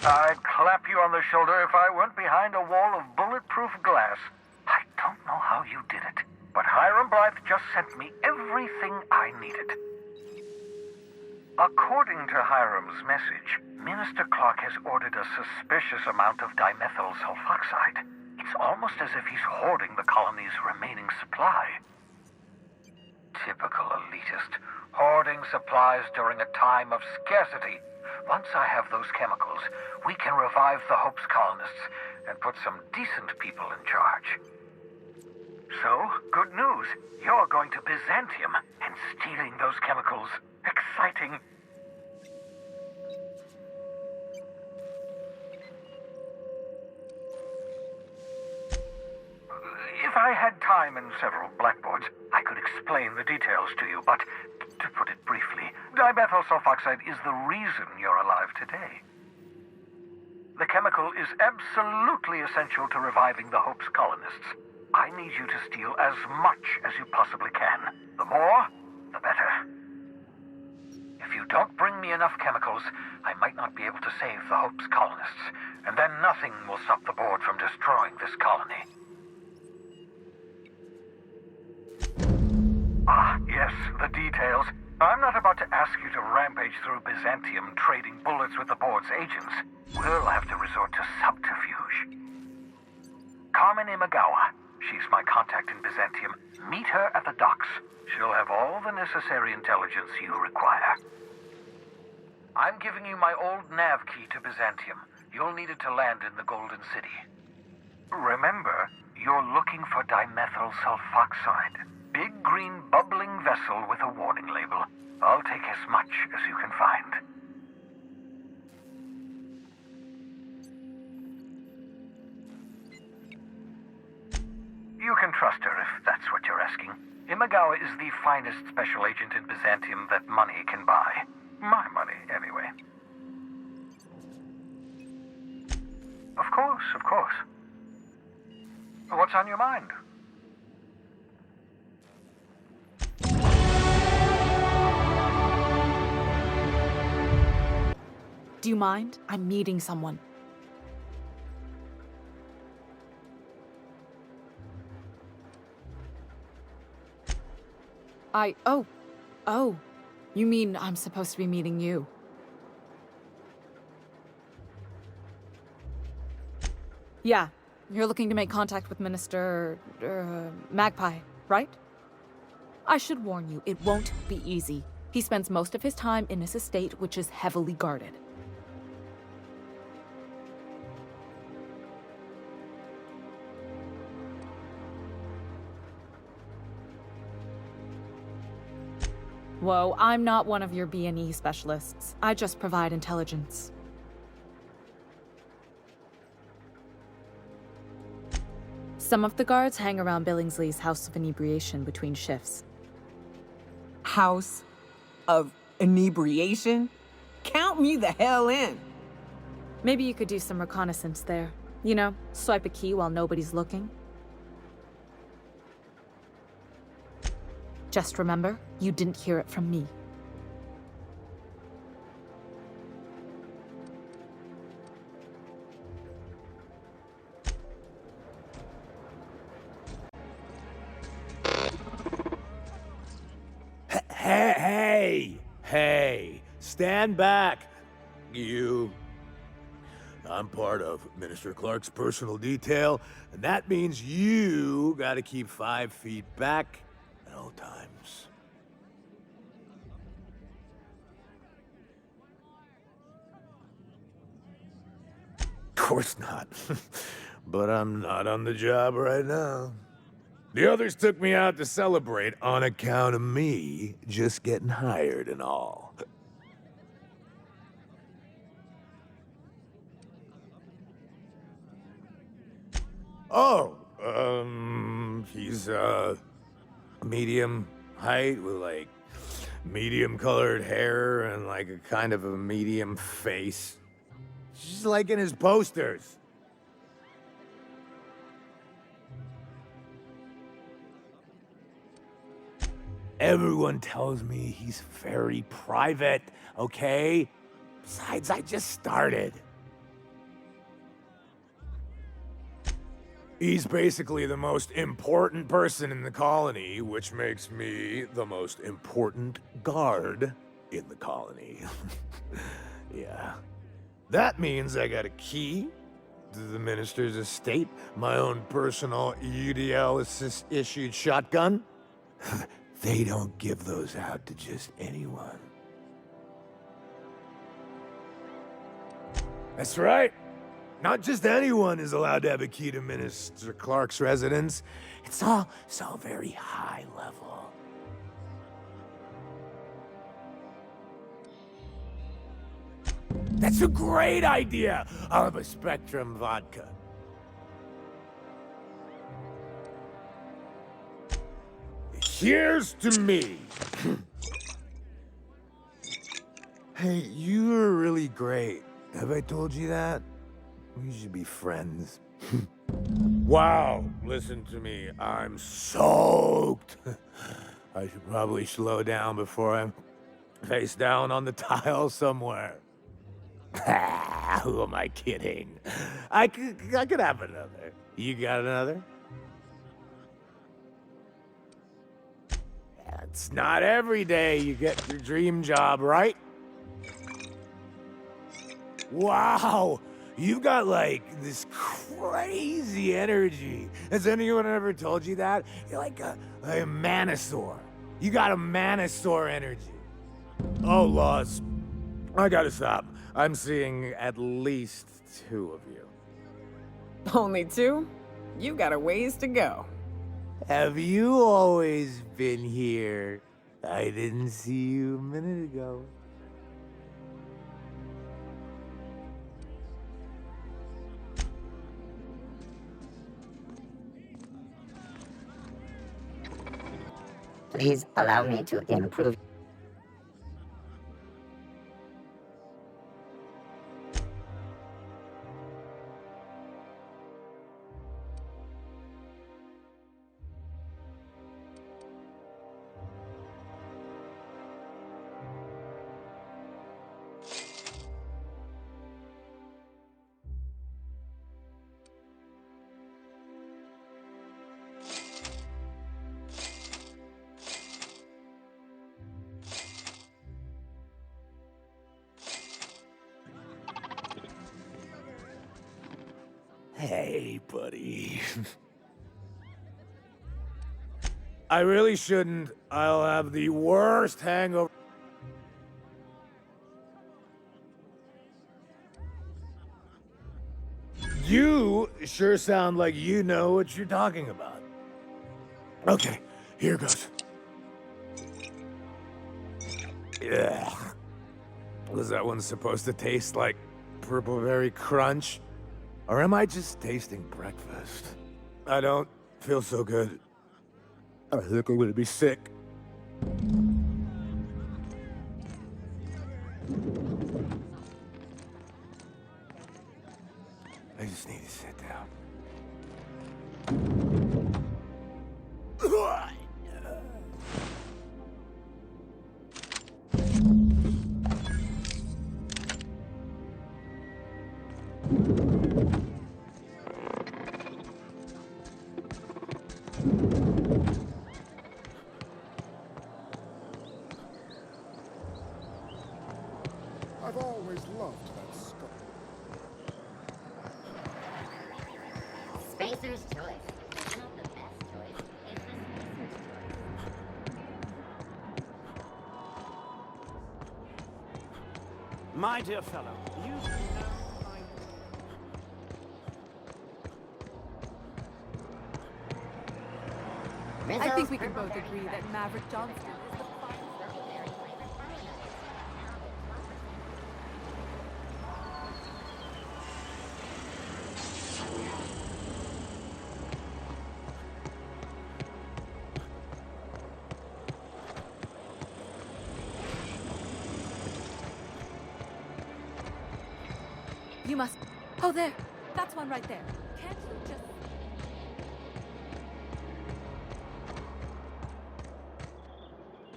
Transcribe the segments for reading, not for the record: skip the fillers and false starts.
I'd clap you on the shoulder if I weren't behind a wall of bulletproof glass. I don't know how you did it, but Hiram Blythe just sent me everything I needed. According to Hiram's message, Minister Clark has ordered a suspicious amount of dimethyl sulfoxide. It's almost as if he's hoarding the colony's remaining supply. Typical elitist, hoarding supplies during a time of scarcity. Once I have those chemicals, we can revive the Hope's colonists and put some decent people in charge. So, good news. You're going to Byzantium and stealing those chemicals. Exciting. If I had time and several blackboards, I could explain the details to you, but to put it briefly, dimethyl sulfoxide is the reason you're alive today. The chemical is absolutely essential to reviving the Hope's colonists. I need you to steal as much as you possibly can. The more, the better. If you don't bring me enough chemicals, I might not be able to save the Hope's colonists, and then nothing will stop the board from destroying this colony. Ah, yes, the details. I'm not about to ask you to rampage through Byzantium trading bullets with the board's agents. We'll have to resort to subterfuge. Carmen Imagawa. She's my contact in Byzantium. Meet her at the docks. She'll have all the necessary intelligence you require. I'm giving you my old nav key to Byzantium. You'll need it to land in the Golden City. Remember, you're looking for dimethyl sulfoxide. Big green bubbling vessel with a warning label. I'll take as much as you can find. You can trust her if that's what you're asking. Imagawa is the finest special agent in Byzantium that money can buy. My money, anyway. Of course, of course. What's on your mind? Do you mind? I'm meeting someone. Oh. You mean I'm supposed to be meeting you? Yeah, you're looking to make contact with Minister... Magpie, right? I should warn you, it won't be easy. He spends most of his time in his estate, which is heavily guarded. Whoa, I'm not one of your B&E specialists. I just provide intelligence. Some of the guards hang around Billingsley's House of Inebriation between shifts. House of Inebriation? Count me the hell in. Maybe you could do some reconnaissance there. You know, swipe a key while nobody's looking. Just remember, you didn't hear it from me. Hey, stand back, you. I'm part of Minister Clark's personal detail, and that means you gotta keep 5 feet back at all times. Of course not. But I'm not on the job right now. The others took me out to celebrate on account of me just getting hired and all. Oh, he's, medium height with, like, medium-colored hair and, like, a kind of a medium face. Just like in his posters. Everyone tells me he's very private, okay? Besides, I just started. He's basically the most important person in the colony, which makes me the most important guard in the colony. Yeah. That means I got a key to the minister's estate, my own personal UDL-issued shotgun. They don't give those out to just anyone. That's right. Not just anyone is allowed to have a key to Minister Clark's residence. It's all very high level. That's a great idea! I'll have a Spectrum vodka. Cheers to me! Hey, you are really great. Have I told you that? We should be friends. Wow, listen to me. I'm soaked. I should probably slow down before I'm face down on the tile somewhere. Who am I kidding? I could have another. You got another? It's not every day you get your dream job, right? Wow, you've got like this crazy energy. Has anyone ever told you that? You're like a Manosaur. You got a Manosaur energy. Oh, Laws, I gotta stop. I'm seeing at least 2 of you. Only 2? You got a ways to go. Have you always been here? I didn't see you a minute ago. Please allow me to improve. Hey, buddy. I really shouldn't. I'll have the worst hangover. You sure sound like you know what you're talking about. Okay, here goes. Yeah. Was that one supposed to taste like purple berry crunch? Or am I just tasting breakfast? I don't feel so good. I think I'm gonna be sick. I just need to sit down. I've always loved that stuff. Spacer's choice. It's not the best choice. It's the Spacer's choice. My dear fellow, you know I think we can both agree that Maverick Johnston is the finest. You must... Oh, there. That's one right there. Can't you just...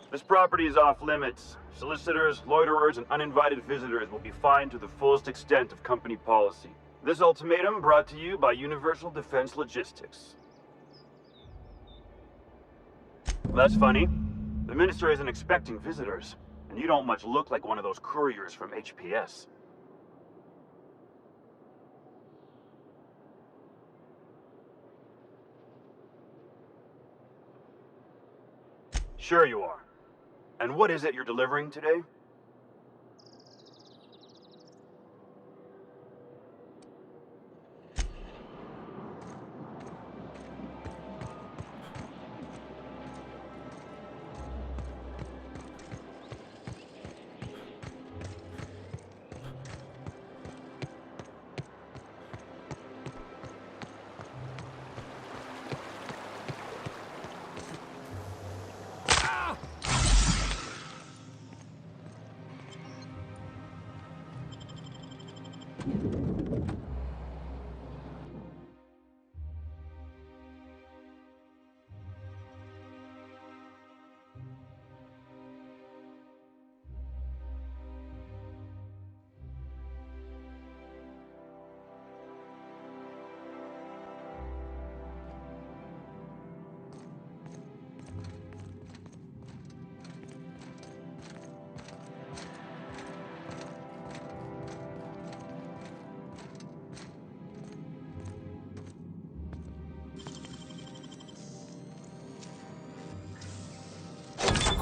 This property is off limits. Solicitors, loiterers, and uninvited visitors will be fined to the fullest extent of company policy. This ultimatum brought to you by Universal Defense Logistics. That's funny. The minister isn't expecting visitors, and you don't much look like one of those couriers from HPS. Sure you are. And what is it you're delivering today?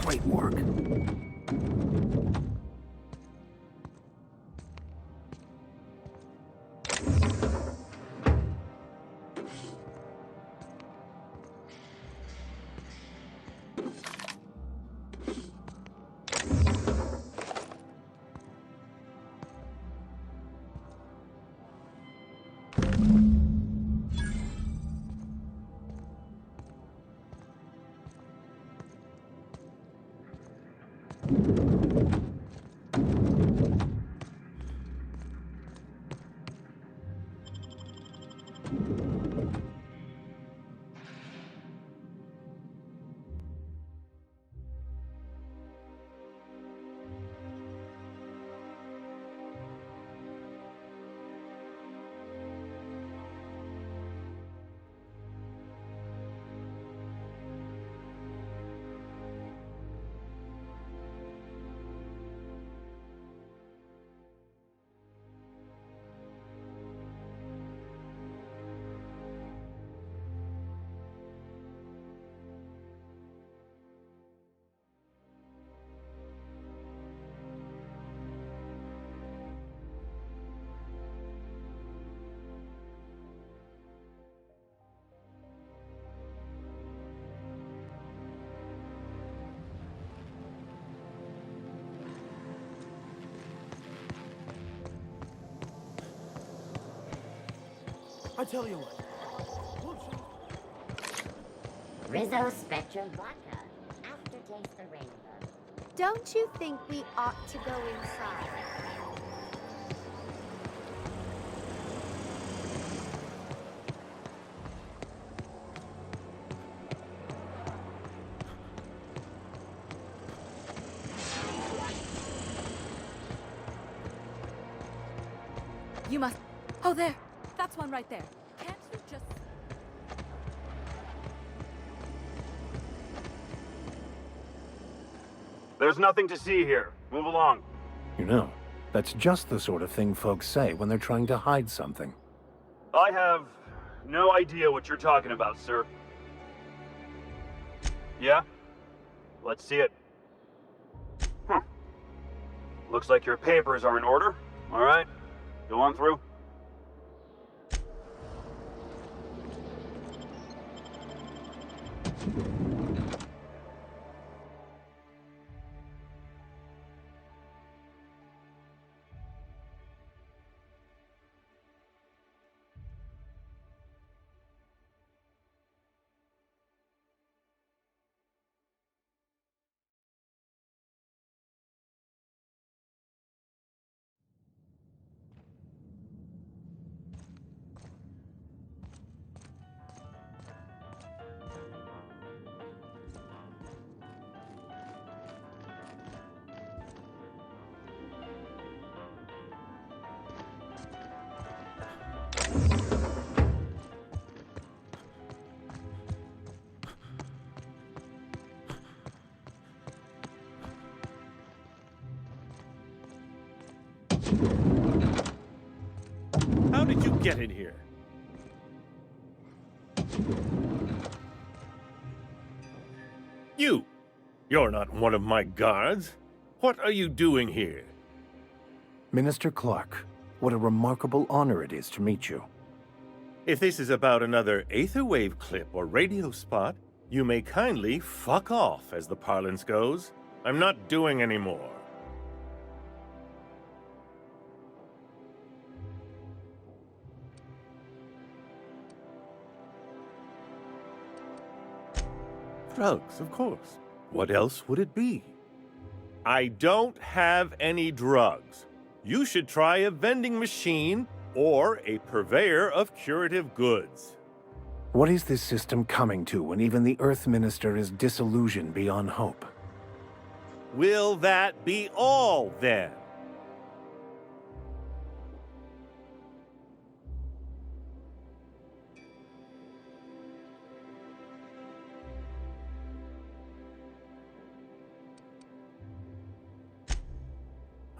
Great work. I tell you what. Rizzo Spectrum Vodka. Aftertaste the rainbow. Don't you think we ought to go inside? You must... Oh, there. That's one right there. Can't you just... There's nothing to see here. Move along. You know, that's just the sort of thing folks say when they're trying to hide something. I have no idea what you're talking about, sir. Yeah? Let's see it. Looks like your papers are in order. All right. Go on through. How did you get in here? You're not one of my guards. What are you doing here? Minister Clark, what a remarkable honor it is to meet you. If this is about another Aetherwave clip or radio spot, you may kindly fuck off, as the parlance goes. I'm not doing any more. Drugs, of course. What else would it be? I don't have any drugs. You should try a vending machine or a purveyor of curative goods. What is this system coming to when even the Earth Minister is disillusioned beyond hope? Will that be all, then?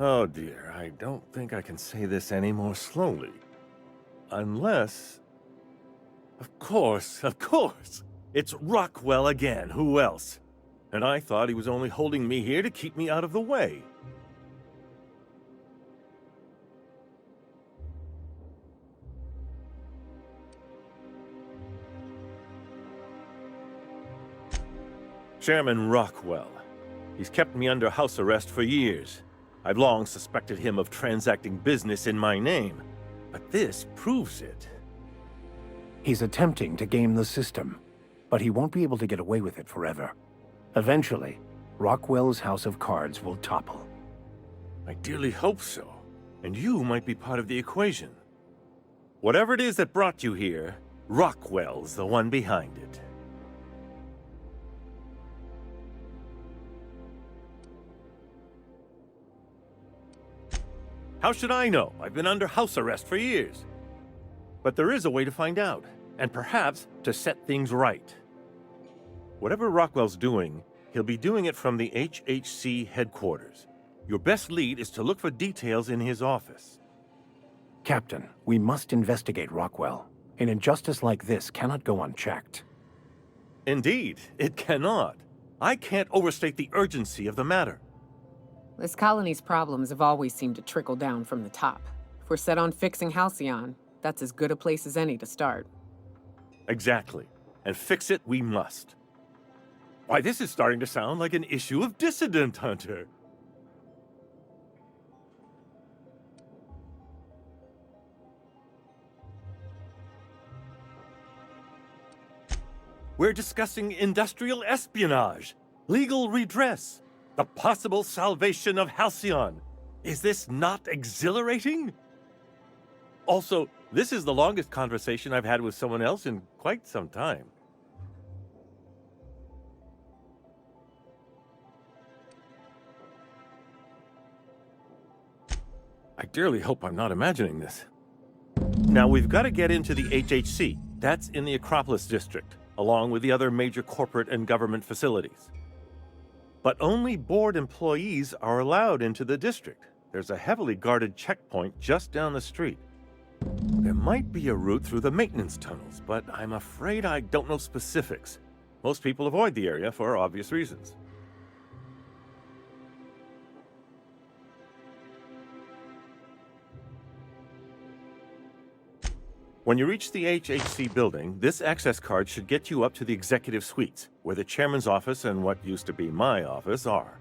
Oh dear, I don't think I can say this any more slowly. Unless... Of course! It's Rockwell again, who else? And I thought he was only holding me here to keep me out of the way. Chairman Rockwell. He's kept me under house arrest for years. I've long suspected him of transacting business in my name, but this proves it. He's attempting to game the system, but he won't be able to get away with it forever. Eventually, Rockwell's house of cards will topple. I dearly hope so, and you might be part of the equation. Whatever it is that brought you here, Rockwell's the one behind it. How should I know? I've been under house arrest for years. But there is a way to find out, and perhaps to set things right. Whatever Rockwell's doing, he'll be doing it from the HHC headquarters. Your best lead is to look for details in his office. Captain, we must investigate Rockwell. An injustice like this cannot go unchecked. Indeed, it cannot. I can't overstate the urgency of the matter. This colony's problems have always seemed to trickle down from the top. If we're set on fixing Halcyon, that's as good a place as any to start. Exactly. And fix it we must. Why, this is starting to sound like an issue of Dissident Hunter. We're discussing industrial espionage, legal redress, the possible salvation of Halcyon. Is this not exhilarating? Also, this is the longest conversation I've had with someone else in quite some time. I dearly hope I'm not imagining this. Now, we've got to get into the HHC. That's in the Acropolis district, along with the other major corporate and government facilities. But only board employees are allowed into the district. There's a heavily guarded checkpoint just down the street. There might be a route through the maintenance tunnels, but I'm afraid I don't know specifics. Most people avoid the area for obvious reasons. When you reach the HHC building, this access card should get you up to the executive suites, where the chairman's office and what used to be my office are.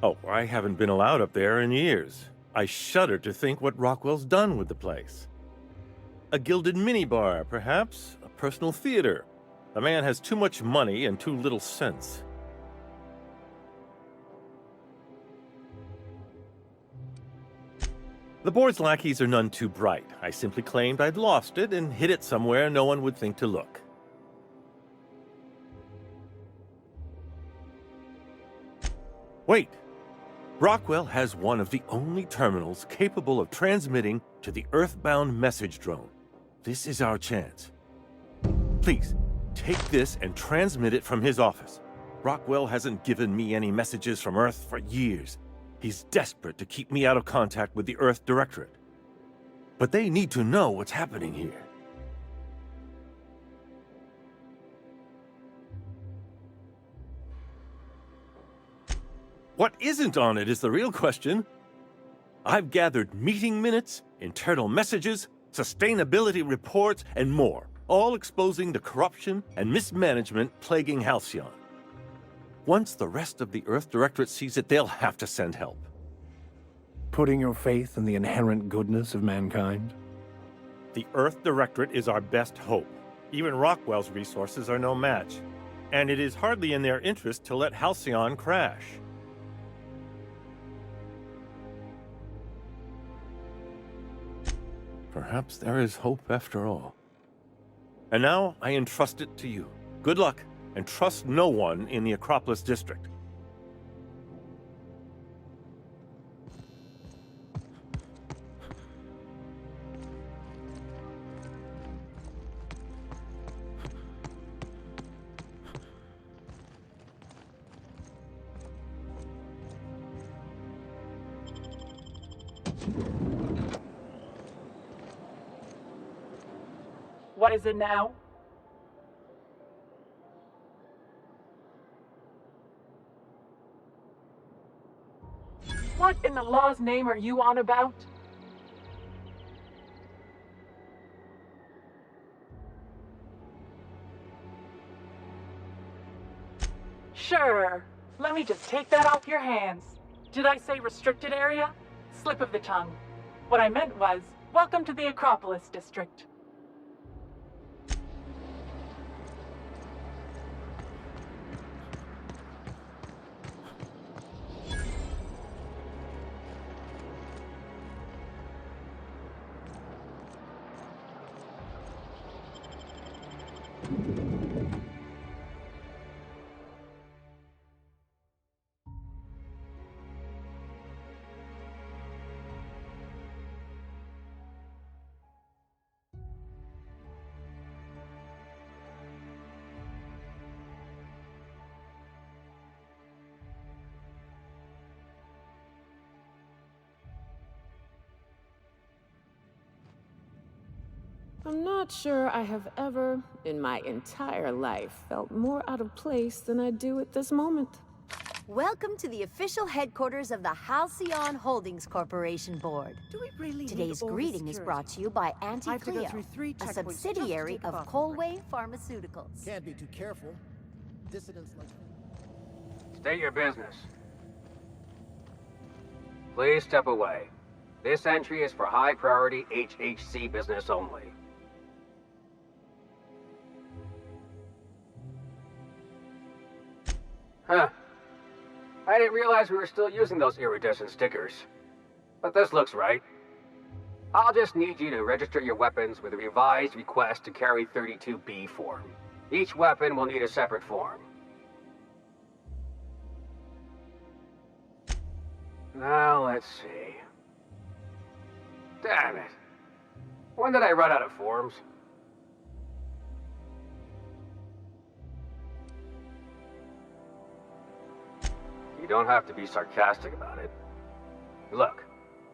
Oh, I haven't been allowed up there in years. I shudder to think what Rockwell's done with the place. A gilded minibar, perhaps? A personal theater. The man has too much money and too little sense. The board's lackeys are none too bright. I simply claimed I'd lost it and hid it somewhere no one would think to look. Wait! Rockwell has one of the only terminals capable of transmitting to the Earthbound message drone. This is our chance. Please, Take this and transmit it from his office. Rockwell hasn't given me any messages from Earth for years. He's desperate to keep me out of contact with the Earth Directorate. But they need to know what's happening here. What isn't on it is the real question. I've gathered meeting minutes, internal messages, sustainability reports, and more, all exposing the corruption and mismanagement plaguing Halcyon. Once the rest of the Earth Directorate sees it, they'll have to send help. Putting your faith in the inherent goodness of mankind? The Earth Directorate is our best hope. Even Rockwell's resources are no match. And it is hardly in their interest to let Halcyon crash. Perhaps there is hope after all. And now I entrust it to you. Good luck, and trust no one in the Acropolis District. What is it now? What in the law's name are you on about? Sure. Let me just take that off your hands. Did I say restricted area? Slip of the tongue. What I meant was, welcome to the Acropolis District. I'm not sure I have ever, in my entire life, felt more out of place than I do at this moment. Welcome to the official headquarters of the Halcyon Holdings Corporation Board. Do we really Today's need all greeting this is brought to you by Anti-Cleo, a subsidiary of Colway Pharmaceuticals. Can't be too careful. Dissidents like... State your business. Please step away. This entry is for high-priority HHC business only. Huh. I didn't realize we were still using those iridescent stickers. But this looks right. I'll just need you to register your weapons with a revised request to carry 32B form. Each weapon will need a separate form. Now, let's see. Damn it. When did I run out of forms? You don't have to be sarcastic about it. Look,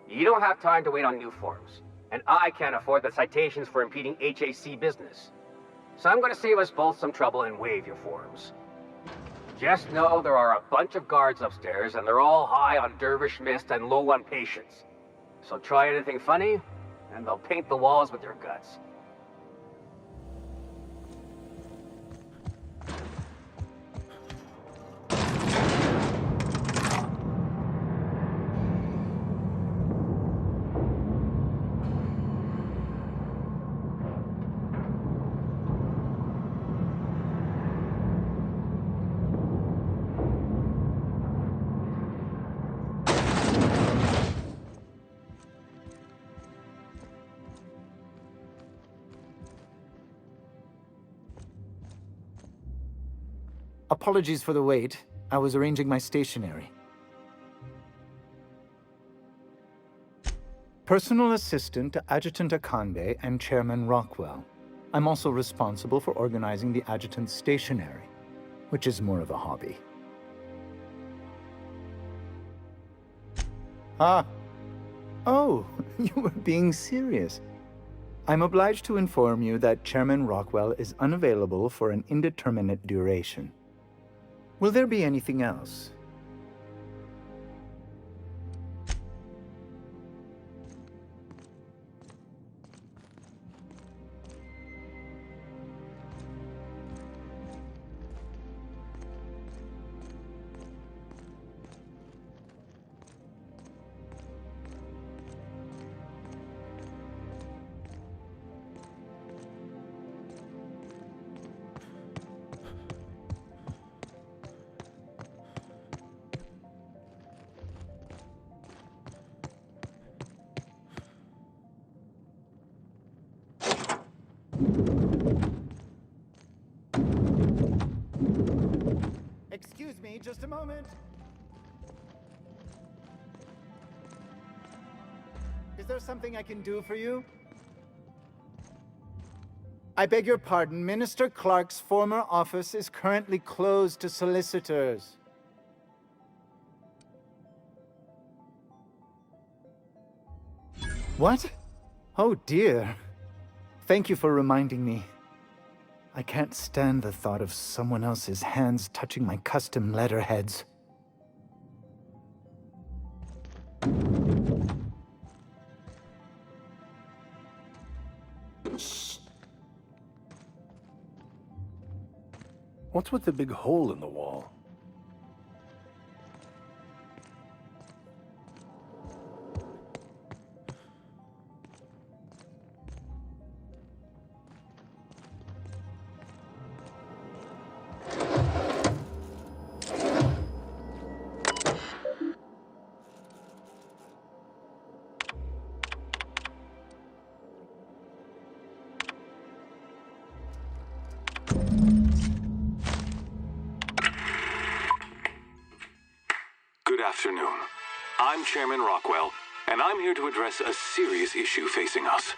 you don't have time to wait on new forms, and I can't afford the citations for impeding HAC business. So I'm going to save us both some trouble and waive your forms. Just know there are a bunch of guards upstairs, and they're all high on dervish mist and low on patience. So try anything funny, and they'll paint the walls with your guts. Apologies for the wait. I was arranging my stationery. Personal assistant to Adjutant Akande and Chairman Rockwell. I'm also responsible for organizing the adjutant's stationery, which is more of a hobby. Ah. Oh, you were being serious. I'm obliged to inform you that Chairman Rockwell is unavailable for an indeterminate duration. Will there be anything else? Excuse me, just a moment. Is there something I can do for you? I beg your pardon, Minister Clark's former office is currently closed to solicitors. What? Oh dear. Thank you for reminding me. I can't stand the thought of someone else's hands touching my custom letterheads. Shh. What's with the big hole in the wall? Good afternoon. I'm Chairman Rockwell, and I'm here to address a serious issue facing us.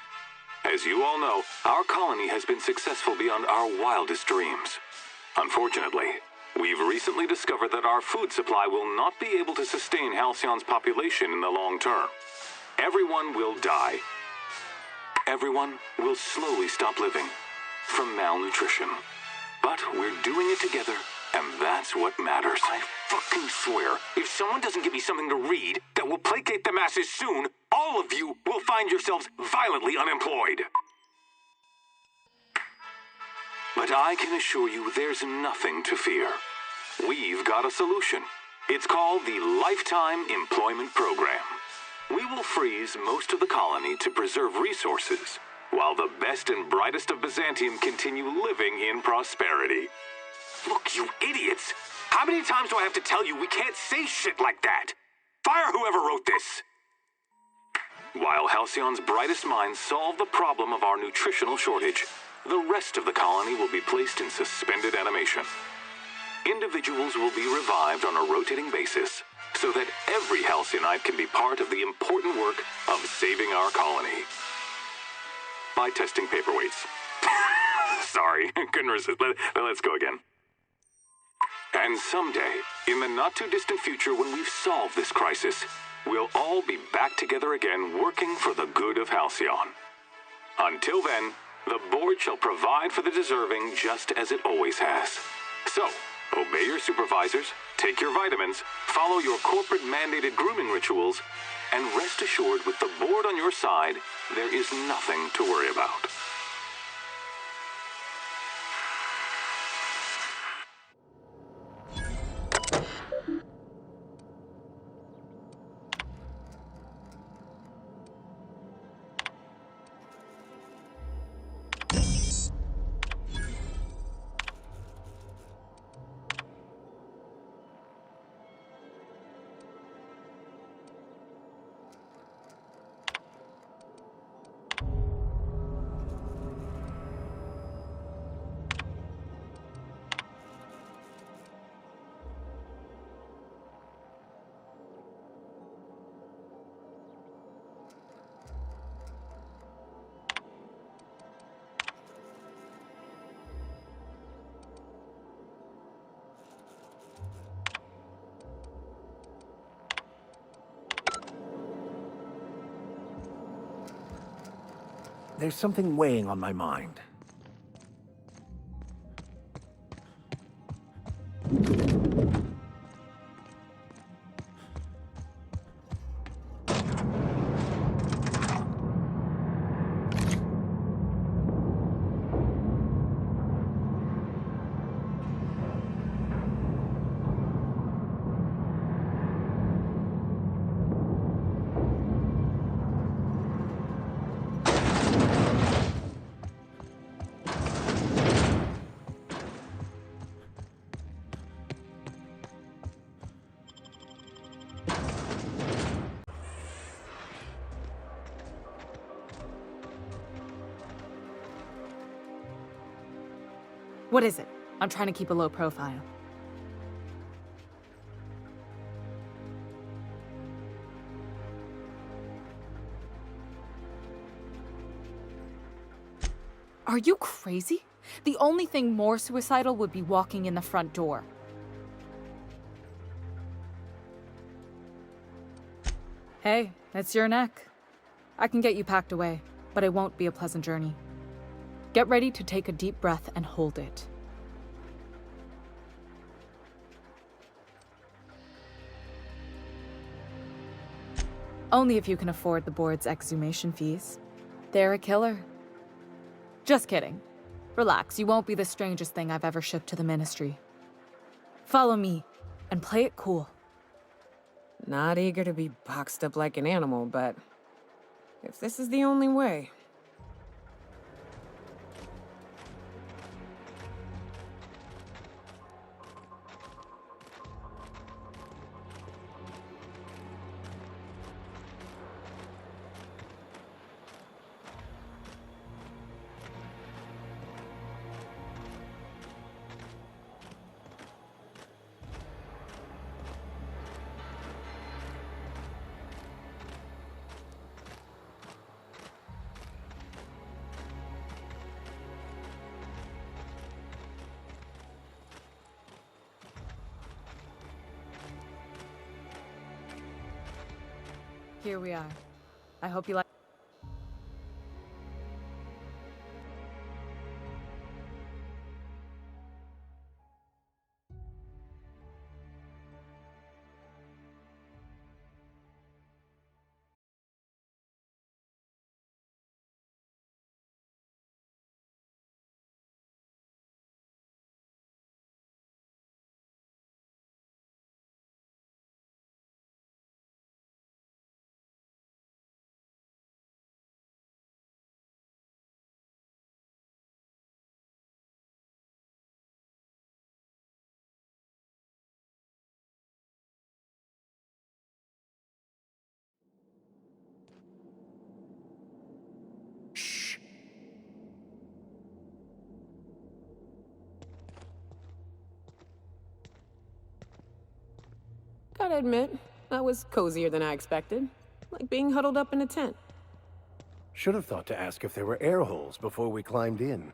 As you all know, our colony has been successful beyond our wildest dreams. Unfortunately, we've recently discovered that our food supply will not be able to sustain Halcyon's population in the long term. Everyone will die. Everyone will slowly stop living from malnutrition. But we're doing it together, and that's what matters. I fucking swear, if someone doesn't give me something to read that will placate the masses soon, all of you will find yourselves violently unemployed. But I can assure you there's nothing to fear. We've got a solution. It's called the Lifetime Employment Program. We will freeze most of the colony to preserve resources, while the best and brightest of Byzantium continue living in prosperity. Look, you idiots! How many times do I have to tell you we can't say shit like that? Fire whoever wrote this! While Halcyon's brightest minds solve the problem of our nutritional shortage, the rest of the colony will be placed in suspended animation. Individuals will be revived on a rotating basis, so that every Halcyonite can be part of the important work of saving our colony. By testing paperweights. Sorry, couldn't resist. Let's go again. And someday, in the not-too-distant future when we've solved this crisis, we'll all be back together again working for the good of Halcyon. Until then, the board shall provide for the deserving just as it always has. So, obey your supervisors, take your vitamins, follow your corporate-mandated grooming rituals, and rest assured with the board on your side, there is nothing to worry about. There's something weighing on my mind. What is it? I'm trying to keep a low profile. Are you crazy? The only thing more suicidal would be walking in the front door. Hey, it's your neck. I can get you packed away, but it won't be a pleasant journey. Get ready to take a deep breath and hold it. Only if you can afford the board's exhumation fees. They're a killer. Just kidding. Relax, you won't be the strangest thing I've ever shipped to the Ministry. Follow me, and play it cool. Not eager to be boxed up like an animal, but if this is the only way... Here we are. I hope you like... Gotta admit, that was cozier than I expected. Like being huddled up in a tent. Should have thought to ask if there were air holes before we climbed in.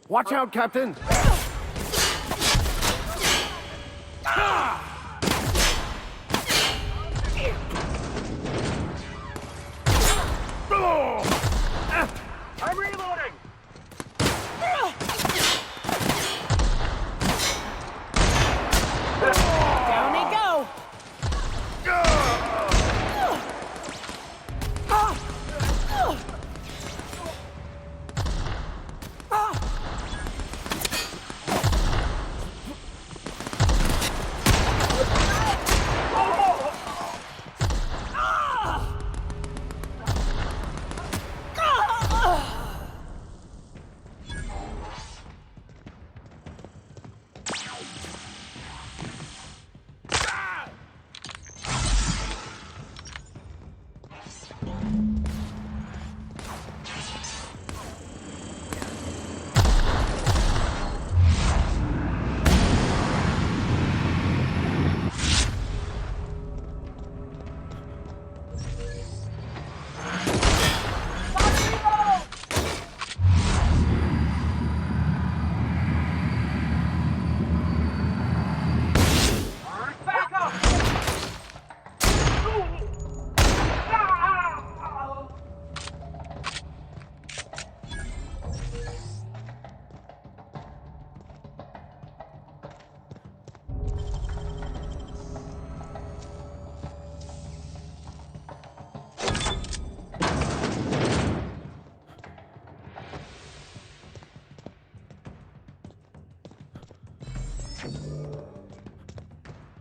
Watch out, Captain! I'm reloading! Down they go!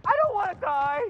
I don't want to die!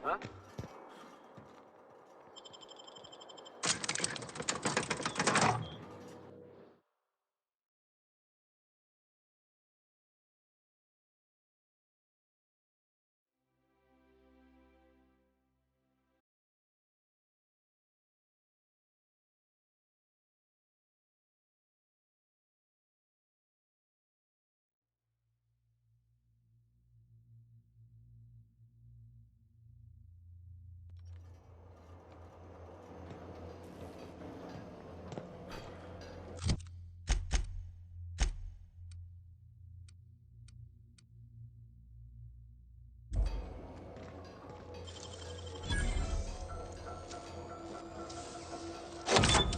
Huh?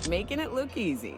Making it look easy.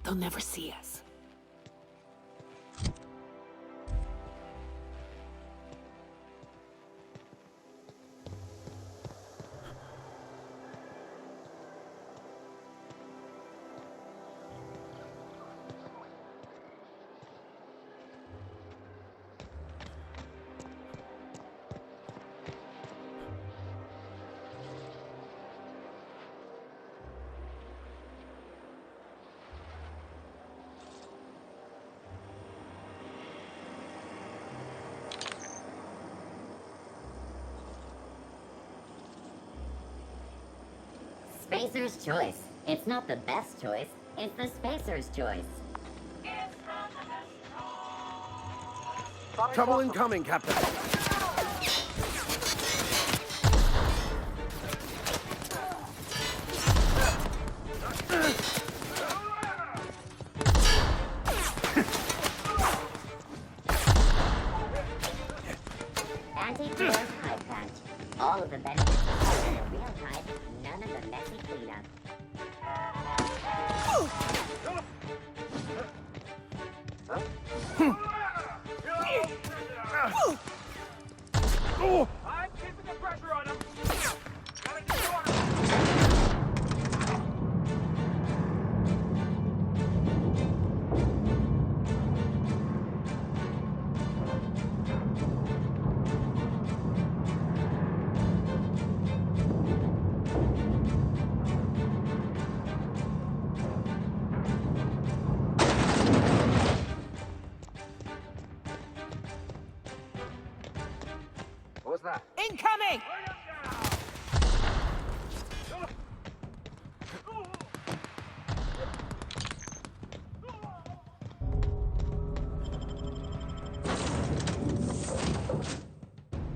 They'll never see us. Spacer's choice. It's not the best choice, it's the Spacer's choice. Trouble incoming, Captain. Anti-Force Hive Patch. All of the benefits of a real hive, none of the messy cleanup. I'm keeping the pressure on him. What was that? Incoming!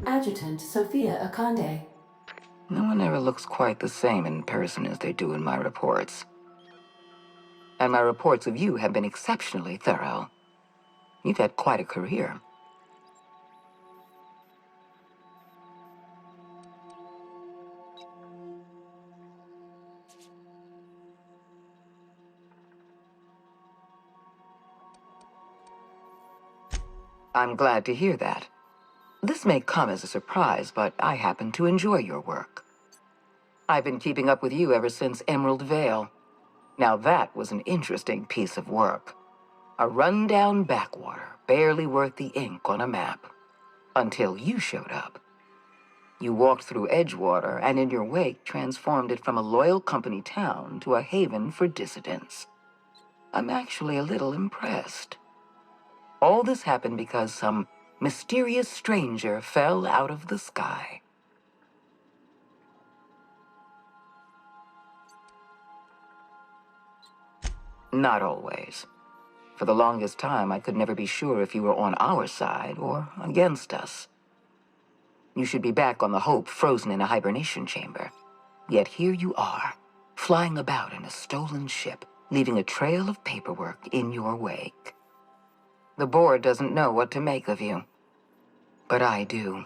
Adjutant Sophia Akande. No one ever looks quite the same in person as they do in my reports. And my reports of you have been exceptionally thorough. You've had quite a career. I'm glad to hear that. This may come as a surprise, but I happen to enjoy your work. I've been keeping up with you ever since Emerald Vale. Now that was an interesting piece of work. A rundown backwater, barely worth the ink on a map. Until you showed up. You walked through Edgewater and in your wake transformed it from a loyal company town to a haven for dissidents. I'm actually a little impressed. All this happened because some mysterious stranger fell out of the sky. Not always. For the longest time, I could never be sure if you were on our side or against us. You should be back on the Hope, frozen in a hibernation chamber. Yet here you are, flying about in a stolen ship, leaving a trail of paperwork in your wake. The board doesn't know what to make of you. But I do.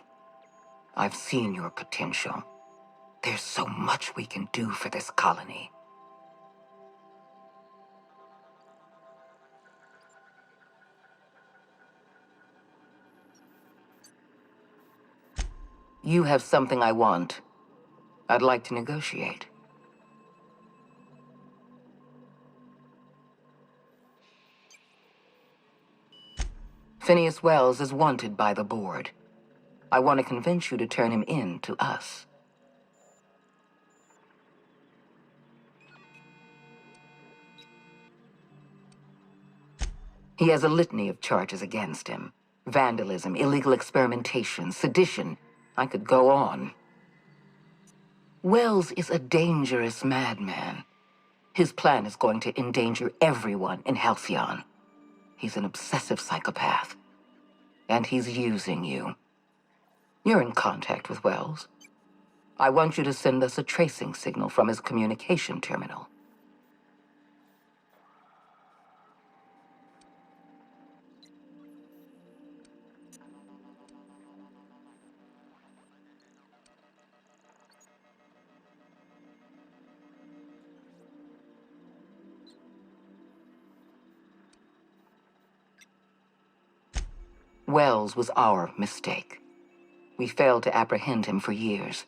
I've seen your potential. There's so much we can do for this colony. You have something I want. I'd like to negotiate. Phineas Wells is wanted by the board. I want to convince you to turn him in to us. He has a litany of charges against him. Vandalism, illegal experimentation, sedition. I could go on. Wells is a dangerous madman. His plan is going to endanger everyone in Halcyon. He's an obsessive psychopath. And he's using you. You're in contact with Wells. I want you to send us a tracing signal from his communication terminal. Wells was our mistake. We failed to apprehend him for years.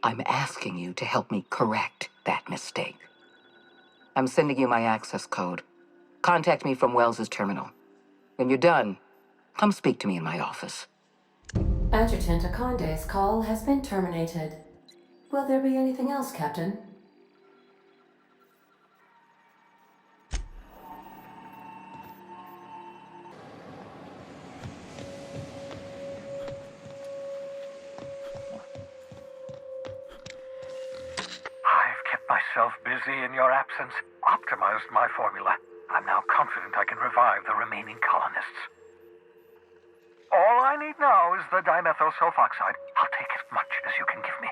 I'm asking you to help me correct that mistake. I'm sending you my access code. Contact me from Wells's terminal. When you're done, come speak to me in my office. Adjutant Akonde's call has been terminated. Will there be anything else, Captain? Myself busy in your absence, optimized my formula. I'm now confident I can revive the remaining colonists. All I need now is the dimethyl sulfoxide. I'll take as much as you can give me.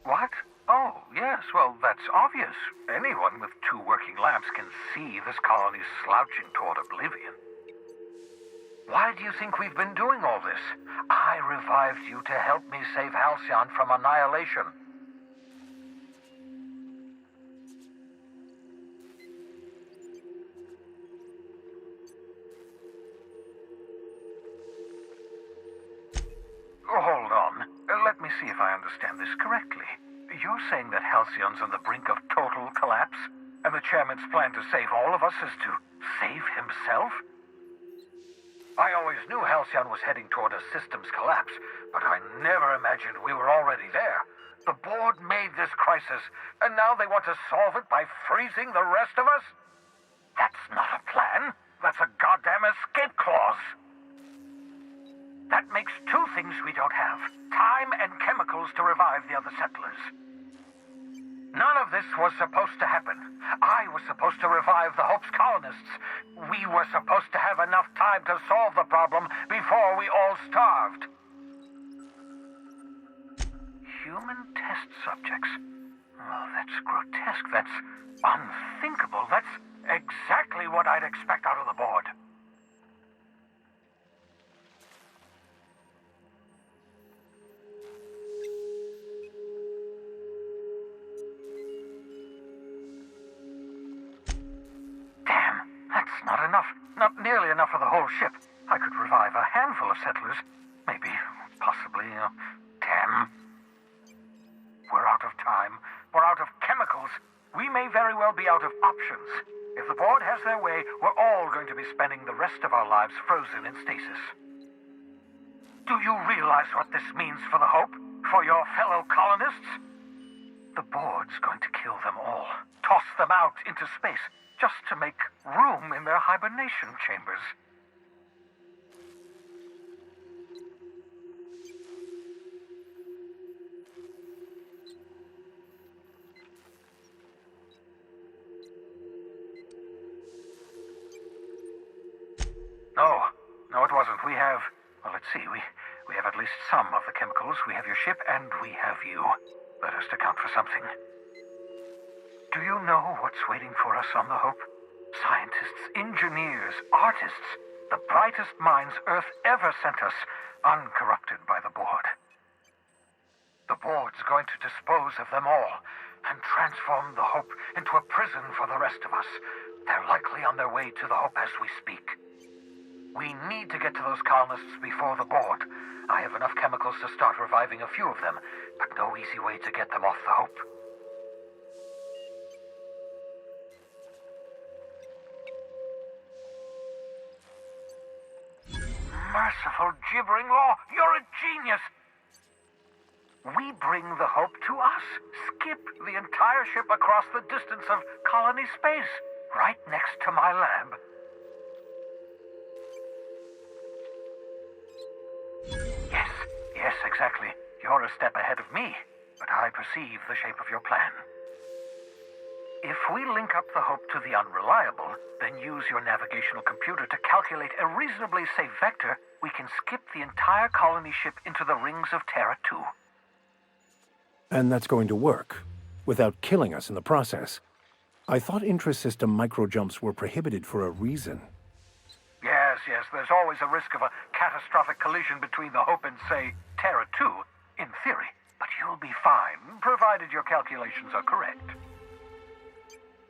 What? Oh, yes, well, that's obvious. Anyone with 2 working lamps can see this colony's slouching toward oblivion. Why do you think we've been doing all this? I revived you to help me save Halcyon from annihilation. Hold on. Let me see if I understand this correctly. You're saying that Halcyon's on the brink of total collapse, and the chairman's plan to save all of us is to save himself? I always knew Halcyon was heading toward a systems collapse, but I never imagined we were already there. The board made this crisis, and now they want to solve it by freezing the rest of us? That's not a plan. That's a goddamn escape clause. That makes 2 things we don't have. Time and chemicals to revive the other settlers. None of this was supposed to happen. I was supposed to revive the Hope's colonists. We were supposed to have enough time to solve the problem before we all starved. Human test subjects. Oh, that's grotesque. That's unthinkable. That's exactly what I'd expect out of the board. enough. Not nearly enough for the whole ship. I could revive a handful of settlers. Maybe, possibly, 10. We're out of time. We're out of chemicals. We may very well be out of options. If the board has their way, we're all going to be spending the rest of our lives frozen in stasis. Do you realize what this means for the Hope? For your fellow colonists? The board's going to kill them all. Toss them out into space, just to make room in their hibernation chambers. No, it wasn't. We have, well, let's see, we have at least some of the chemicals. We have your ship, and we have you. That has to count for something. Do you know what's waiting for us on the Hope? Scientists, engineers, artists, the brightest minds Earth ever sent us, uncorrupted by the board. The board's going to dispose of them all and transform the Hope into a prison for the rest of us. They're likely on their way to the Hope as we speak. We need to get to those colonists before the board. I have enough chemicals to start reviving a few of them, but no easy way to get them off the Hope. Merciful gibbering law, you're a genius! We bring the Hope to us, skip the entire ship across the distance of colony space, right next to my lab. Yes, exactly. You're a step ahead of me, but I perceive the shape of your plan. If we link up the Hope to the Unreliable, then use your navigational computer to calculate a reasonably safe vector, we can skip the entire colony ship into the rings of Terra 2. And that's going to work, without killing us in the process. I thought intra-system microjumps were prohibited for a reason. Yes, there's always a risk of a catastrophic collision between the Hope and, say, Terra 2, in theory. But you'll be fine, provided your calculations are correct.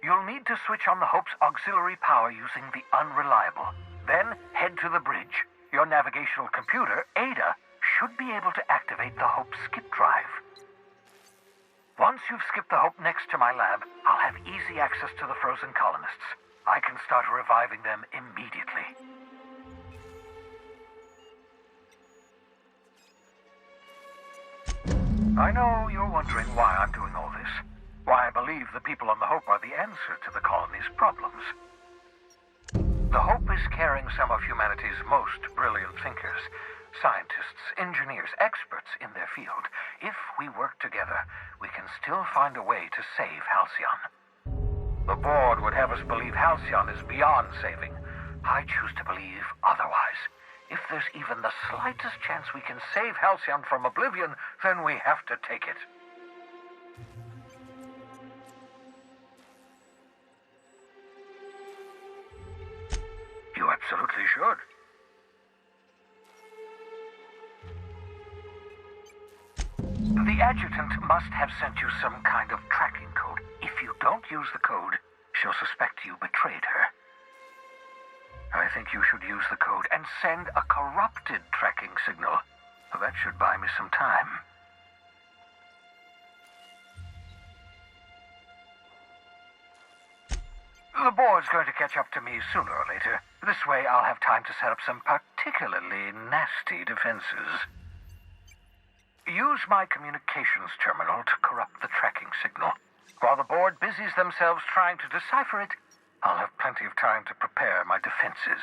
You'll need to switch on the Hope's auxiliary power using the Unreliable. Then head to the bridge. Your navigational computer, Ada, should be able to activate the Hope's skip drive. Once you've skipped the Hope next to my lab, I'll have easy access to the frozen colonists. I can start reviving them immediately. I know you're wondering why I'm doing all this. Why I believe the people on the Hope are the answer to the colony's problems. The Hope is carrying some of humanity's most brilliant thinkers. Scientists, engineers, experts in their field. If we work together, we can still find a way to save Halcyon. The board would have us believe Halcyon is beyond saving. I choose to believe otherwise. If there's even the slightest chance we can save Halcyon from oblivion, then we have to take it. You absolutely should. The adjutant must have sent you some kind of tracking code. If you don't use the code, she'll suspect you betrayed her. I think you should use the code and send a corrupted tracking signal. That should buy me some time. The board's going to catch up to me sooner or later. This way I'll have time to set up some particularly nasty defenses. Use my communications terminal to corrupt the tracking signal. While the board busies themselves trying to decipher it, I'll have plenty of time to prepare my defenses.